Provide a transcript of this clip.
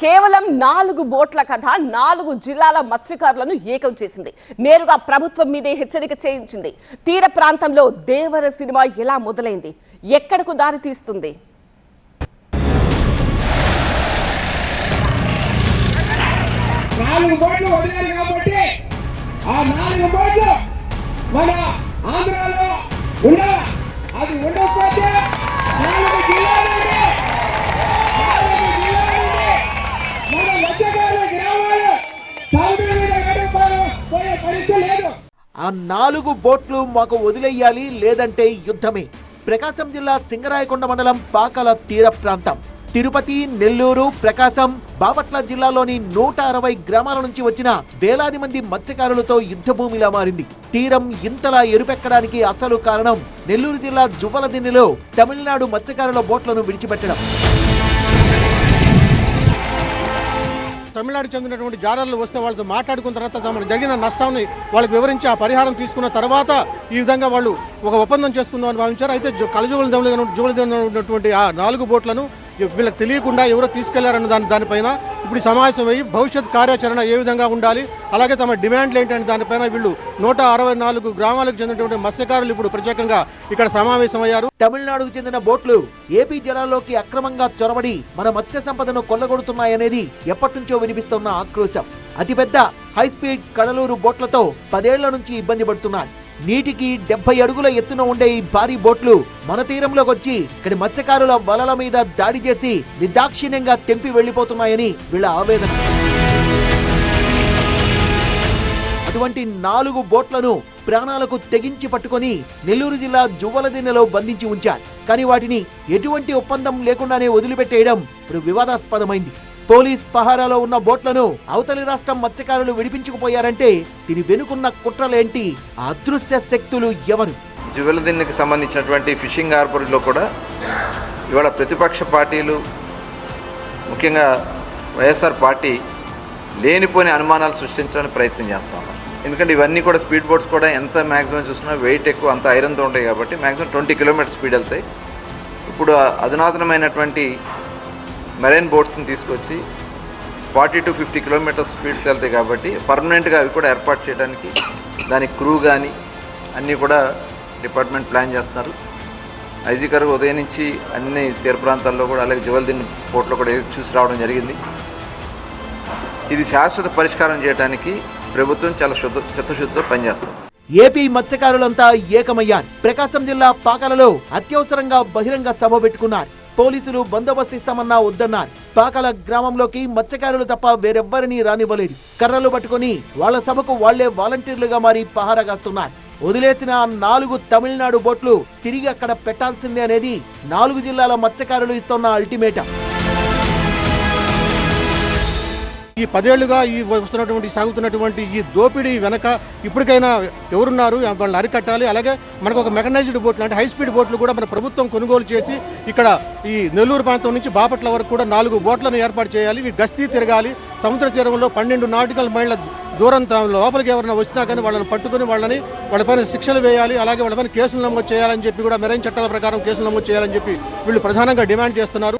కేవలం 4 బోట్ల కథ 4 జిల్లాల మత్స్యకారులను ఏకం చేసింది. నేరుగా ప్రభుత్వం మీదే హెచ్చరిక చేయించింది. తీర ప్రాంతంలో దేవర సినిమా ఎలా మొదలైంది, ఎక్కడకు దారి తీస్తుంది? ఆ 4 బోట్లు మాకు వదిలేయాలి, లేదంటే యుద్ధమే. ప్రకాశం జిల్లా సింగరాయకొండ మండలం పాకల తీర ప్రాంతం. తిరుపతి, నెల్లూరు, ప్రకాశం, బాపట్ల జిల్లాలోని 160 గ్రామాల నుంచి వచ్చిన వేలాది మంది మత్స్యకారులతో యుద్ధభూమిలా మారింది. తీరం ఇంతలా ఎరుపెక్కడానికి అసలు కారణం నెల్లూరు జిల్లా జువ్వలదిన్నెలో తమిళనాడు మత్స్యకారుల బోట్లను విడిచిపెట్టడం. తమిళనాడు చెందినటువంటి జాలర్లు వస్తే వాళ్ళతో మాట్లాడుకున్న తర్వాత తమకు జరిగిన నష్టాన్ని వాళ్ళకి వివరించి ఆ పరిహారం తీసుకున్న తర్వాత ఈ విధంగా వాళ్ళు ఒక ఒప్పందం చేసుకుందామని భావించారు. అయితే జువ్వలదిన్నెలో ఉన్నటువంటి ఆ 4 బోట్లను వీళ్ళకి తెలియకుండా ఎవరో తీసుకెళ్లారన్న దానిపైన ఇప్పుడు సమావేశం అయ్యి భవిష్యత్ కార్యాచరణ ఏ విధంగా ఉండాలి, అలాగే తమ డిమాండ్లు ఏంటంటే దానిపైన వీళ్ళు 164 గ్రామాలకు చెందినటువంటి మత్స్యకారులు ఇప్పుడు ప్రత్యేకంగా ఇక్కడ సమావేశమయ్యారు. తమిళనాడుకు చెందిన బోట్లు ఏపీ జలాల్లోకి అక్రమంగా చొరబడి మన మత్స్య సంపదను కొల్లగొడుతున్నాయనేది ఎప్పటి నుంచో వినిపిస్తున్న ఆక్రోశం. అతిపెద్ద హైస్పీడ్ కడలూరు బోట్లతో 10 ఏళ్ల నుంచి ఇబ్బంది పడుతున్నారు. నీటికి 70 అడుగుల ఎత్తున ఉండే ఈ భారీ బోట్లు మన తీరంలోకి వచ్చి ఇక్కడి మత్స్యకారుల వలల మీద దాడి చేసి నిర్దాక్షిణ్యంగా తెంపి వెళ్లిపోతున్నాయని వీళ్ళ ఆవేదన. అటువంటి 4 బోట్లను ప్రాణాలకు తెగించి పట్టుకొని నెల్లూరు జిల్లా జువ్వలదిన్నెలో బంధించి ఉంచారు. కానీ వాటిని ఎటువంటి ఒప్పందం లేకుండానే వదిలిపెట్టేయడం ఇప్పుడు వివాదాస్పదమైంది. పోలీస్ పహారాలో ఉన్న బోట్లను అవతలి రాష్ట్రం మత్స్యకారులు విడిపించుకుపోయారంటే దీని వెనుకున్న కుట్రలేంటి, అదృశ్య శక్తులు ఎవరు? జువ్వలదిన్నెకి సంబంధించినటువంటి ఫిషింగ్ హార్బర్లో కూడా ఇవాళ ప్రతిపక్ష పార్టీలు, ముఖ్యంగా వైఎస్ఆర్ పార్టీ లేనిపోని అనుమానాలు సృష్టించడానికి ప్రయత్నం చేస్తూ ఉన్నారు. ఎందుకంటే ఇవన్నీ కూడా స్పీడ్ బోట్స్ కూడా ఎంత మ్యాక్సిమం చూసుకున్నా వెయిట్ ఎక్కువ, అంత ఐరన్తో ఉంటాయి కాబట్టి మ్యాక్సిమం 20 కిలోమీటర్ స్పీడ్ వెళ్తాయి. ఇప్పుడు అధునాతనమైనటువంటి మెరైన్ బోట్స్ని తీసుకొచ్చి 40 to 50 కిలోమీటర్స్ స్పీడ్కి వెళ్తాయి కాబట్టి పర్మనెంట్గా అవి కూడా ఏర్పాటు చేయడానికి దానికి క్రూ కానీ అన్నీ కూడా డిపార్ట్మెంట్ ప్లాన్ చేస్తున్నారు. ఐజీ గారు ఉదయం నుంచి అన్ని తీర ప్రాంతాల్లో కూడా అలాగే జువ్వలదిన్నె పోర్ట్లో కూడా చూసి రావడం జరిగింది. ఇది శాశ్వత పరిష్కారం చేయడానికి ప్రభుత్వం చాలా చిత్తశుద్ధితో పనిచేస్తుంది. ఏపీ మత్స్యకారులంతా ఏకమయ్యారు. ప్రకాశం జిల్లా పాకలలో అత్యవసరంగా బహిరంగ సభ పెట్టుకున్నారు. పోలీసులు బందోబస్తు ఇస్తామన్నా వద్దన్నారు. పాకల గ్రామంలోకి మత్స్యకారులు తప్ప వేరెవ్వరినీ రానివ్వలేదు. కర్రలు పట్టుకుని వాళ్ల సభకు వాళ్లే వాలంటీర్లుగా మారి పహారాగాస్తున్నారు. వదిలేసిన 4 తమిళనాడు బోట్లు తిరిగి అక్కడ పెట్టాల్సిందే అనేది 4 జిల్లాల మత్స్యకారులు ఇస్తున్న అల్టిమేటం. ఈ 10 ఏళ్లుగా సాగుతున్నటువంటి ఈ దోపిడీ వెనక ఇప్పటికైనా ఎవరున్నారు, వాళ్ళని అరికట్టాలి. అలాగే మనకు ఒక మెకనైజ్డ్ బోట్లు అంటే హై స్పీడ్ బోట్లు కూడా మన ప్రభుత్వం కొనుగోలు చేసి ఇక్కడ ఈ నెల్లూరు ప్రాంతం నుంచి బాపట్ల వరకు కూడా 4 బోట్లను ఏర్పాటు చేయాలి. ఇవి గస్తీ తిరగాలి. సముద్ర తీరంలో 12 నాటికల్ మైళ్ళ దూరం లోపలికి ఎవరైనా వచ్చినా కానీ వాళ్ళని పట్టుకుని వాళ్ళపైన శిక్షలు వేయాలి. అలాగే వాళ్ళపైన కేసులు నమోదు చేయాలని చెప్పి కూడా మెరైన్ చట్టాల ప్రకారం కేసులు నమోదు చేయాలని చెప్పి వీళ్ళు ప్రధానంగా డిమాండ్ చేస్తున్నారు.